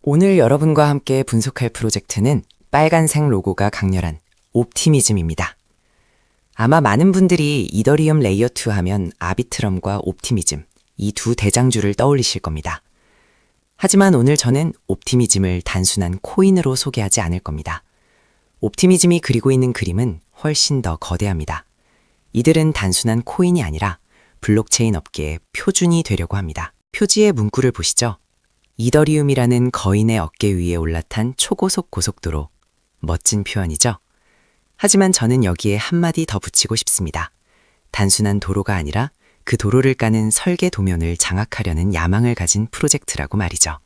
오늘 여러분과 함께 분석할 프로젝트는 빨간색 로고가 강렬한 옵티미즘입니다. 아마 많은 분들이 이더리움 레이어2 하면 아비트럼과 옵티미즘, 이 두 대장주를 떠올리실 겁니다. 하지만 오늘 저는 옵티미즘을 단순한 코인으로 소개하지 않을 겁니다. 옵티미즘이 그리고 있는 그림은 훨씬 더 거대합니다. 이들은 단순한 코인이 아니라 블록체인 업계의 표준이 되려고 합니다. 표지의 문구를 보시죠. 이더리움이라는 거인의 어깨 위에 올라탄 초고속 고속도로. 멋진 표현이죠? 하지만 저는 여기에 한마디 더 붙이고 싶습니다. 단순한 도로가 아니라 그 도로를 까는 설계 도면을 장악하려는 야망을 가진 프로젝트라고 말이죠.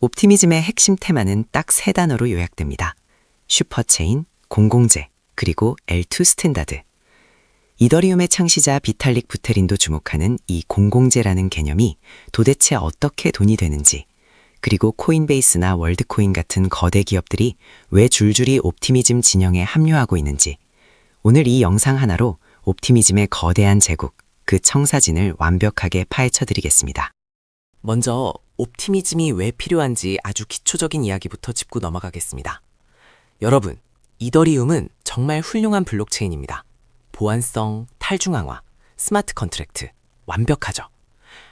옵티미즘의 핵심 테마는 딱 세 단어로 요약됩니다. 슈퍼체인, 공공재, 그리고 L2 스탠다드. 이더리움의 창시자 비탈릭 부테린도 주목하는 이 공공재라는 개념이 도대체 어떻게 돈이 되는지, 그리고 코인베이스나 월드코인 같은 거대 기업들이 왜 줄줄이 옵티미즘 진영에 합류하고 있는지, 오늘 이 영상 하나로 옵티미즘의 거대한 제국, 그 청사진을 완벽하게 파헤쳐드리겠습니다. 먼저 옵티미즘이 왜 필요한지 아주 기초적인 이야기부터 짚고 넘어가겠습니다. 여러분, 이더리움은 정말 훌륭한 블록체인입니다. 보안성, 탈중앙화, 스마트 컨트랙트, 완벽하죠.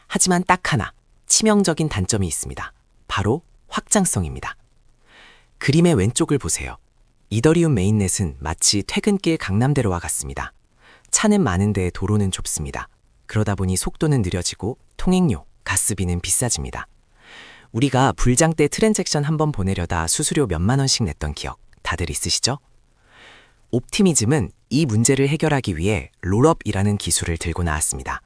하지만 딱 하나, 치명적인 단점이 있습니다. 바로 확장성입니다. 그림의 왼쪽을 보세요. 이더리움 메인넷은 마치 퇴근길 강남대로와 같습니다. 차는 많은데 도로는 좁습니다. 그러다 보니 속도는 느려지고 통행료, 가스비는 비싸집니다. 우리가 불장 때 트랜잭션 한번 보내려다 수수료 몇만 원씩 냈던 기억 다들 있으시죠? 옵티미즘은 이 문제를 해결하기 위해 롤업이라는 기술을 들고 나왔습니다.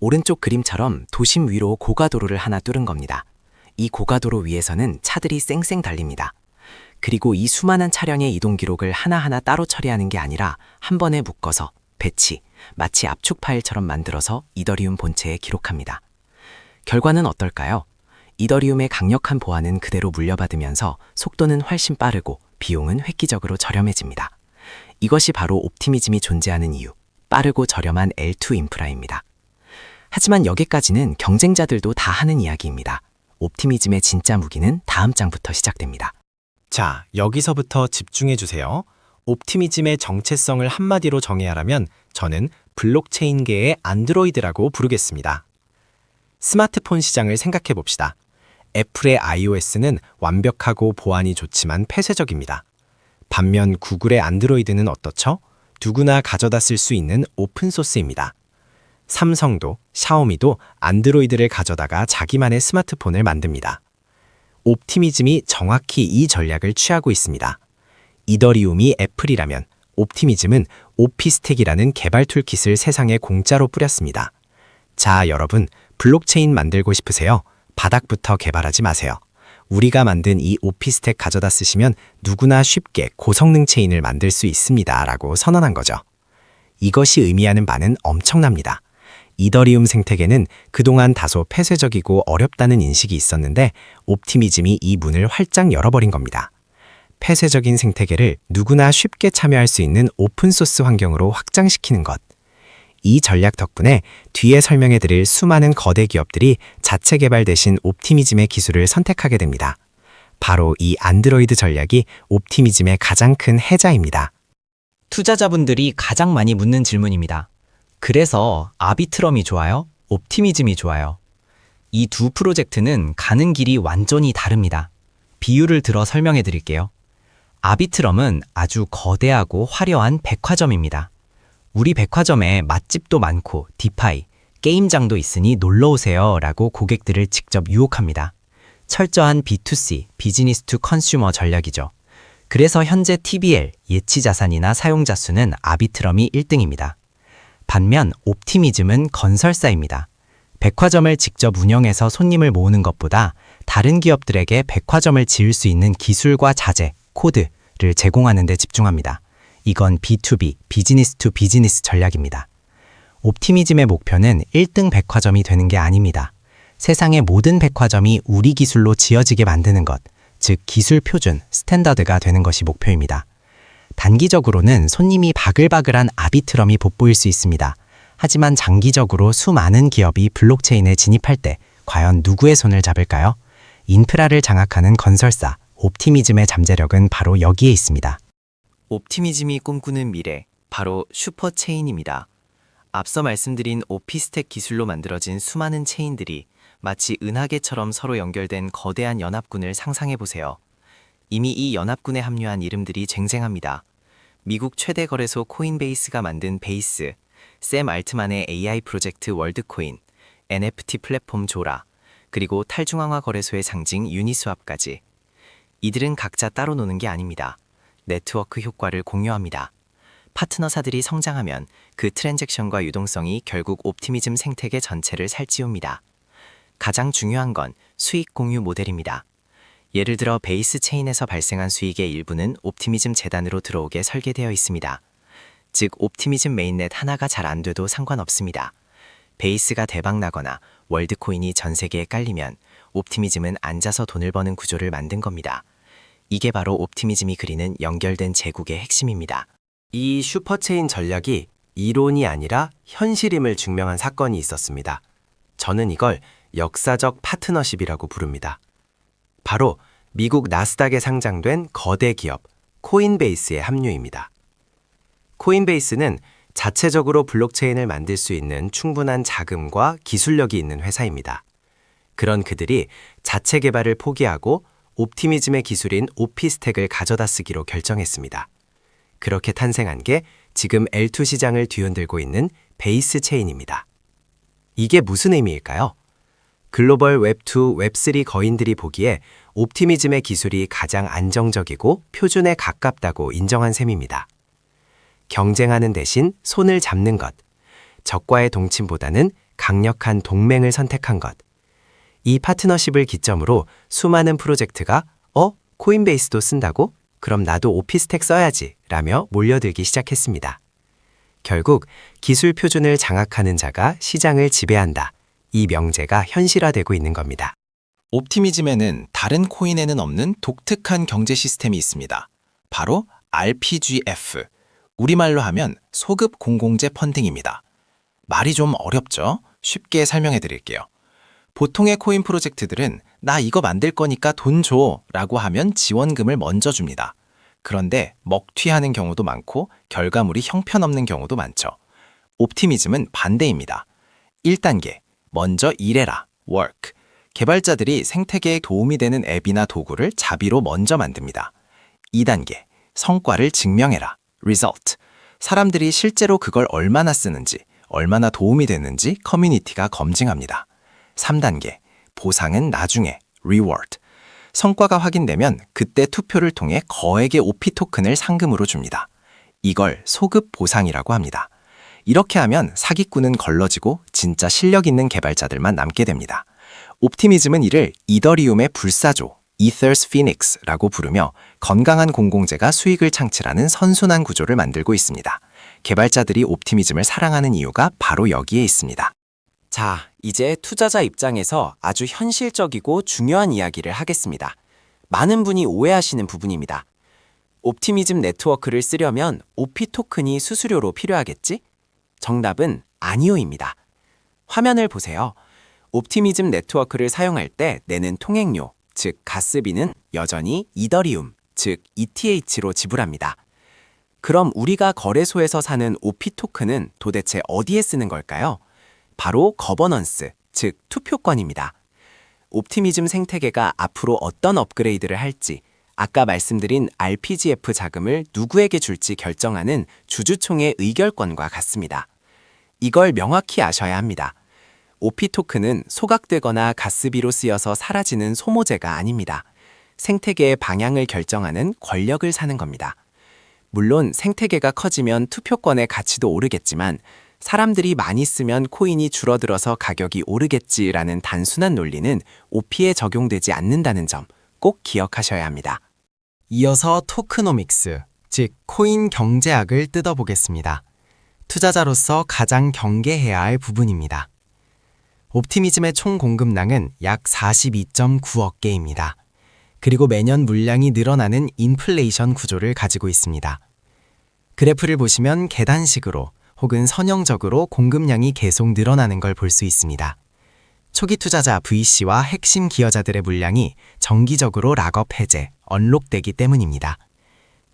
오른쪽 그림처럼 도심 위로 고가도로를 하나 뚫은 겁니다. 이 고가도로 위에서는 차들이 쌩쌩 달립니다. 그리고 이 수많은 차량의 이동 기록을 하나하나 따로 처리하는 게 아니라 한 번에 묶어서 배치, 마치 압축 파일처럼 만들어서 이더리움 본체에 기록합니다. 결과는 어떨까요? 이더리움의 강력한 보안은 그대로 물려받으면서 속도는 훨씬 빠르고 비용은 획기적으로 저렴해집니다. 이것이 바로 옵티미즘이 존재하는 이유, 빠르고 저렴한 L2 인프라입니다. 하지만 여기까지는 경쟁자들도 다 하는 이야기입니다. 옵티미즘의 진짜 무기는 다음 장부터 시작됩니다. 자, 여기서부터 집중해주세요. 옵티미즘의 정체성을 한마디로 정의하라면 저는 블록체인계의 안드로이드라고 부르겠습니다. 스마트폰 시장을 생각해봅시다. 애플의 iOS는 완벽하고 보안이 좋지만 폐쇄적입니다. 반면 구글의 안드로이드는 어떻죠? 누구나 가져다 쓸 수 있는 오픈소스입니다. 삼성도, 샤오미도 안드로이드를 가져다가 자기만의 스마트폰을 만듭니다. 옵티미즘이 정확히 이 전략을 취하고 있습니다. 이더리움이 애플이라면 옵티미즘은 오피스텍이라는 개발 툴킷을 세상에 공짜로 뿌렸습니다. 자, 여러분, 블록체인 만들고 싶으세요? 바닥부터 개발하지 마세요. 우리가 만든 이 오피스텍 가져다 쓰시면 누구나 쉽게 고성능 체인을 만들 수 있습니다. 라고 선언한 거죠. 이것이 의미하는 바는 엄청납니다. 이더리움 생태계는 그동안 다소 폐쇄적이고 어렵다는 인식이 있었는데 옵티미즘이 이 문을 활짝 열어버린 겁니다. 폐쇄적인 생태계를 누구나 쉽게 참여할 수 있는 오픈소스 환경으로 확장시키는 것. 이 전략 덕분에 뒤에 설명해드릴 수많은 거대 기업들이 자체 개발 대신 옵티미즘의 기술을 선택하게 됩니다. 바로 이 안드로이드 전략이 옵티미즘의 가장 큰 해자입니다. 투자자분들이 가장 많이 묻는 질문입니다. 그래서 아비트럼이 좋아요? 옵티미즘이 좋아요? 이 두 프로젝트는 가는 길이 완전히 다릅니다. 비유를 들어 설명해 드릴게요. 아비트럼은 아주 거대하고 화려한 백화점입니다. 우리 백화점에 맛집도 많고 디파이, 게임장도 있으니 놀러오세요 라고 고객들을 직접 유혹합니다. 철저한 B2C, 비즈니스 투 컨슈머 전략이죠. 그래서 현재 TBL, 예치자산이나 사용자 수는 아비트럼이 1등입니다. 반면 옵티미즘은 건설사입니다. 백화점을 직접 운영해서 손님을 모으는 것보다 다른 기업들에게 백화점을 지을 수 있는 기술과 자재, 코드를 제공하는 데 집중합니다. 이건 B2B, 비즈니스 투 비즈니스 전략입니다. 옵티미즘의 목표는 1등 백화점이 되는 게 아닙니다. 세상의 모든 백화점이 우리 기술로 지어지게 만드는 것, 즉 기술 표준, 스탠다드가 되는 것이 목표입니다. 단기적으로는 손님이 바글바글한 아비트럼이 돋보일 수 있습니다. 하지만 장기적으로 수많은 기업이 블록체인에 진입할 때 과연 누구의 손을 잡을까요? 인프라를 장악하는 건설사, 옵티미즘의 잠재력은 바로 여기에 있습니다. 옵티미즘이 꿈꾸는 미래, 바로 슈퍼체인입니다. 앞서 말씀드린 오피스텍 기술로 만들어진 수많은 체인들이 마치 은하계처럼 서로 연결된 거대한 연합군을 상상해보세요. 이미 이 연합군에 합류한 이름들이 쟁쟁합니다. 미국 최대 거래소 코인베이스가 만든 베이스, 샘 알트만의 AI 프로젝트 월드코인, NFT 플랫폼 조라, 그리고 탈중앙화 거래소의 상징 유니스왑까지. 이들은 각자 따로 노는 게 아닙니다. 네트워크 효과를 공유합니다. 파트너사들이 성장하면 그 트랜잭션과 유동성이 결국 옵티미즘 생태계 전체를 살찌웁니다. 가장 중요한 건 수익 공유 모델입니다. 예를 들어 베이스 체인에서 발생한 수익의 일부는 옵티미즘 재단으로 들어오게 설계되어 있습니다. 즉 옵티미즘 메인넷 하나가 잘 안 돼도 상관없습니다. 베이스가 대박나거나 월드코인이 전 세계에 깔리면 옵티미즘은 앉아서 돈을 버는 구조를 만든 겁니다. 이게 바로 옵티미즘이 그리는 연결된 제국의 핵심입니다. 이 슈퍼체인 전략이 이론이 아니라 현실임을 증명한 사건이 있었습니다. 저는 이걸 역사적 파트너십이라고 부릅니다. 바로 미국 나스닥에 상장된 거대 기업 코인베이스의 합류입니다. 코인베이스는 자체적으로 블록체인을 만들 수 있는 충분한 자금과 기술력이 있는 회사입니다. 그런 그들이 자체 개발을 포기하고 옵티미즘의 기술인 오피스텍을 가져다 쓰기로 결정했습니다. 그렇게 탄생한 게 지금 L2 시장을 뒤흔들고 있는 베이스 체인입니다. 이게 무슨 의미일까요? 글로벌 웹2, 웹3 거인들이 보기에 옵티미즘의 기술이 가장 안정적이고 표준에 가깝다고 인정한 셈입니다. 경쟁하는 대신 손을 잡는 것, 적과의 동침보다는 강력한 동맹을 선택한 것. 이 파트너십을 기점으로 수많은 프로젝트가 코인베이스도 쓴다고? 그럼 나도 오피스텍 써야지 라며 몰려들기 시작했습니다. 결국 기술 표준을 장악하는 자가 시장을 지배한다. 이 명제가 현실화되고 있는 겁니다. 옵티미즘에는 다른 코인에는 없는 독특한 경제 시스템이 있습니다. 바로 RPGF, 우리말로 하면 소급 공공재 펀딩입니다. 말이 좀 어렵죠? 쉽게 설명해 드릴게요. 보통의 코인 프로젝트들은 나 이거 만들 거니까 돈 줘 라고 하면 지원금을 먼저 줍니다. 그런데 먹튀하는 경우도 많고 결과물이 형편없는 경우도 많죠. 옵티미즘은 반대입니다. 1단계, 먼저 일해라, work. 개발자들이 생태계에 도움이 되는 앱이나 도구를 자비로 먼저 만듭니다. 2단계, 성과를 증명해라, result. 사람들이 실제로 그걸 얼마나 쓰는지, 얼마나 도움이 되는지 커뮤니티가 검증합니다. 3단계, 보상은 나중에, reward. 성과가 확인되면 그때 투표를 통해 거액의 오피 토큰을 상금으로 줍니다. 이걸 소급 보상이라고 합니다. 이렇게 하면 사기꾼은 걸러지고 진짜 실력 있는 개발자들만 남게 됩니다. 옵티미즘은 이를 이더리움의 불사조, Ether's Phoenix라고 부르며 건강한 공공재가 수익을 창출하는 선순환 구조를 만들고 있습니다. 개발자들이 옵티미즘을 사랑하는 이유가 바로 여기에 있습니다. 자, 이제 투자자 입장에서 아주 현실적이고 중요한 이야기를 하겠습니다. 많은 분이 오해하시는 부분입니다. 옵티미즘 네트워크를 쓰려면 오피 토큰이 수수료로 필요하겠지? 정답은 아니오입니다. 화면을 보세요. 옵티미즘 네트워크를 사용할 때 내는 통행료, 즉 가스비는 여전히 이더리움, 즉 ETH로 지불합니다. 그럼 우리가 거래소에서 사는 오피 토큰은 도대체 어디에 쓰는 걸까요? 바로 거버넌스, 즉 투표권입니다. 옵티미즘 생태계가 앞으로 어떤 업그레이드를 할지, 아까 말씀드린 RPGF 자금을 누구에게 줄지 결정하는 주주총회 의결권과 같습니다. 이걸 명확히 아셔야 합니다. 오피 토큰은 소각되거나 가스비로 쓰여서 사라지는 소모재가 아닙니다. 생태계의 방향을 결정하는 권력을 사는 겁니다. 물론 생태계가 커지면 투표권의 가치도 오르겠지만 사람들이 많이 쓰면 코인이 줄어들어서 가격이 오르겠지라는 단순한 논리는 오피에 적용되지 않는다는 점 꼭 기억하셔야 합니다. 이어서 토크노믹스, 즉 코인 경제학을 뜯어보겠습니다. 투자자로서 가장 경계해야 할 부분입니다. 옵티미즘의 총 공급량은 약 42.9억 개입니다. 그리고 매년 물량이 늘어나는 인플레이션 구조를 가지고 있습니다. 그래프를 보시면 계단식으로 혹은 선형적으로 공급량이 계속 늘어나는 걸 볼 수 있습니다. 초기 투자자 VC와 핵심 기여자들의 물량이 정기적으로 락업 해제, 언록되기 때문입니다.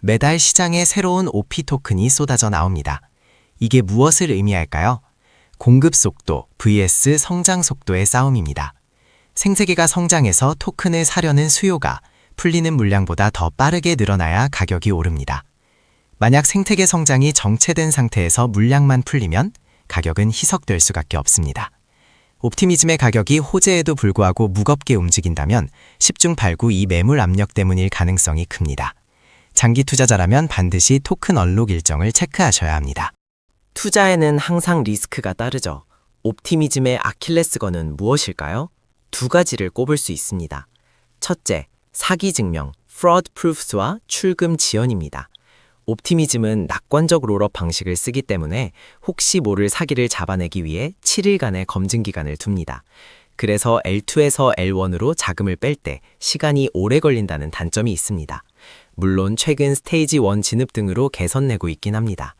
매달 시장에 새로운 OP 토큰이 쏟아져 나옵니다. 이게 무엇을 의미할까요? 공급 속도 vs 성장 속도의 싸움입니다. 생태계가 성장해서 토큰을 사려는 수요가 풀리는 물량보다 더 빠르게 늘어나야 가격이 오릅니다. 만약 생태계 성장이 정체된 상태에서 물량만 풀리면 가격은 희석될 수밖에 없습니다. 옵티미즘의 가격이 호재에도 불구하고 무겁게 움직인다면 10중 8구 이 매물 압력 때문일 가능성이 큽니다. 장기 투자자라면 반드시 토큰 언록 일정을 체크하셔야 합니다. 투자에는 항상 리스크가 따르죠. 옵티미즘의 아킬레스건은 무엇일까요? 두 가지를 꼽을 수 있습니다. 첫째, 사기 증명, fraud proofs와 출금 지연입니다. 옵티미즘은 낙관적 롤업 방식을 쓰기 때문에 혹시 모를 사기를 잡아내기 위해 7일간의 검증 기간을 둡니다. 그래서 L2에서 L1으로 자금을 뺄 때 시간이 오래 걸린다는 단점이 있습니다. 물론 최근 스테이지 1 진입 등으로 개선내고 있긴 합니다.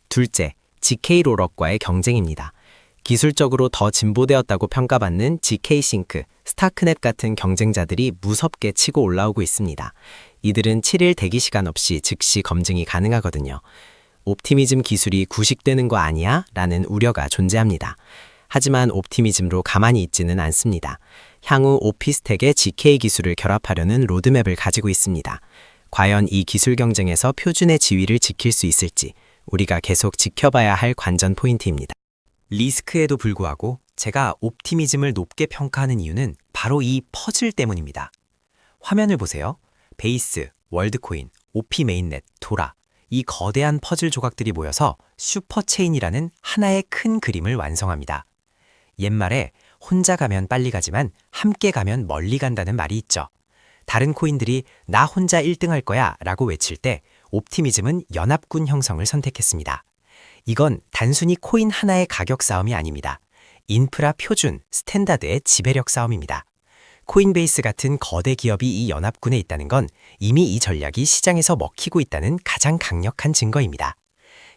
둘째, GK 롤업과의 경쟁입니다. 기술적으로 더 진보되었다고 평가받는 GK-싱크, 스타크넷 같은 경쟁자들이 무섭게 치고 올라오고 있습니다. 이들은 7일 대기 시간 없이 즉시 검증이 가능하거든요. 옵티미즘 기술이 구식되는 거 아니야? 라는 우려가 존재합니다. 하지만 옵티미즘로 가만히 있지는 않습니다. 향후 오피스텍의 GK 기술을 결합하려는 로드맵을 가지고 있습니다. 과연 이 기술 경쟁에서 표준의 지위를 지킬 수 있을지 우리가 계속 지켜봐야 할 관전 포인트입니다. 리스크에도 불구하고 제가 옵티미즘을 높게 평가하는 이유는 바로 이 퍼즐 때문입니다. 화면을 보세요. 베이스, 월드코인, OP 메인넷, 도라 이 거대한 퍼즐 조각들이 모여서 슈퍼체인이라는 하나의 큰 그림을 완성합니다. 옛말에 혼자 가면 빨리 가지만 함께 가면 멀리 간다는 말이 있죠. 다른 코인들이 나 혼자 1등할 거야 라고 외칠 때 옵티미즘은 연합군 형성을 선택했습니다. 이건 단순히 코인 하나의 가격 싸움이 아닙니다. 인프라 표준, 스탠다드의 지배력 싸움입니다. 코인베이스 같은 거대 기업이 이 연합군에 있다는 건 이미 이 전략이 시장에서 먹히고 있다는 가장 강력한 증거입니다.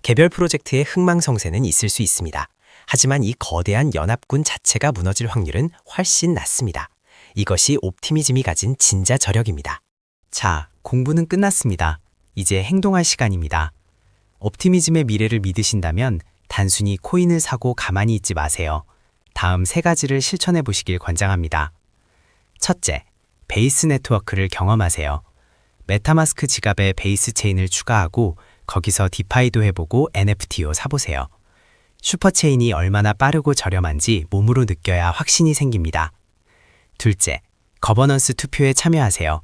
개별 프로젝트의 흥망성쇠는 있을 수 있습니다. 하지만 이 거대한 연합군 자체가 무너질 확률은 훨씬 낮습니다. 이것이 옵티미즘이 가진 진짜 저력입니다. 자, 공부는 끝났습니다. 이제 행동할 시간입니다. 옵티미즘의 미래를 믿으신다면 단순히 코인을 사고 가만히 있지 마세요. 다음 3가지를 실천해 보시길 권장합니다. 첫째, 베이스 네트워크를 경험하세요. 메타마스크 지갑에 베이스 체인을 추가하고 거기서 디파이도 해보고 NFT도 사보세요. 슈퍼체인이 얼마나 빠르고 저렴한지 몸으로 느껴야 확신이 생깁니다. 둘째, 거버넌스 투표에 참여하세요.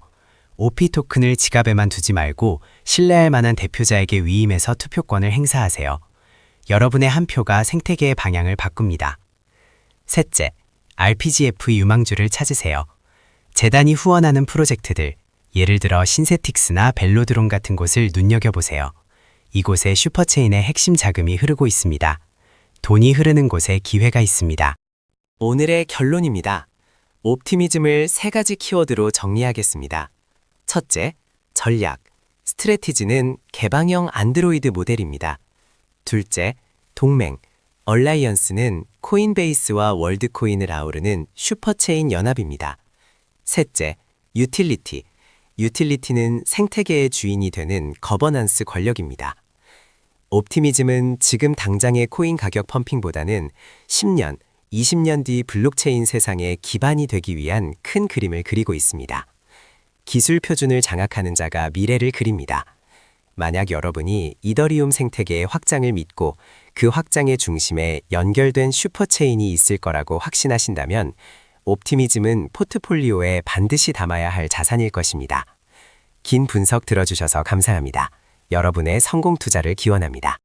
OP 토큰을 지갑에만 두지 말고 신뢰할 만한 대표자에게 위임해서 투표권을 행사하세요. 여러분의 한 표가 생태계의 방향을 바꿉니다. 셋째, RPGF 유망주를 찾으세요. 재단이 후원하는 프로젝트들, 예를 들어 신세틱스나 벨로드론 같은 곳을 눈여겨보세요. 이곳에 슈퍼체인의 핵심 자금이 흐르고 있습니다. 돈이 흐르는 곳에 기회가 있습니다. 오늘의 결론입니다. 옵티미즘을 3가지 키워드로 정리하겠습니다. 첫째, 전략, 스트래티지는 개방형 안드로이드 모델입니다. 둘째, 동맹, 얼라이언스는 코인베이스와 월드코인을 아우르는 슈퍼체인 연합입니다. 셋째, 유틸리티, 유틸리티는 생태계의 주인이 되는 거버넌스 권력입니다. 옵티미즘은 지금 당장의 코인 가격 펌핑보다는 10년, 20년 뒤 블록체인 세상의 기반이 되기 위한 큰 그림을 그리고 있습니다. 기술 표준을 장악하는 자가 미래를 그립니다. 만약 여러분이 이더리움 생태계의 확장을 믿고 그 확장의 중심에 연결된 슈퍼체인이 있을 거라고 확신하신다면 옵티미즘은 포트폴리오에 반드시 담아야 할 자산일 것입니다. 긴 분석 들어주셔서 감사합니다. 여러분의 성공 투자를 기원합니다.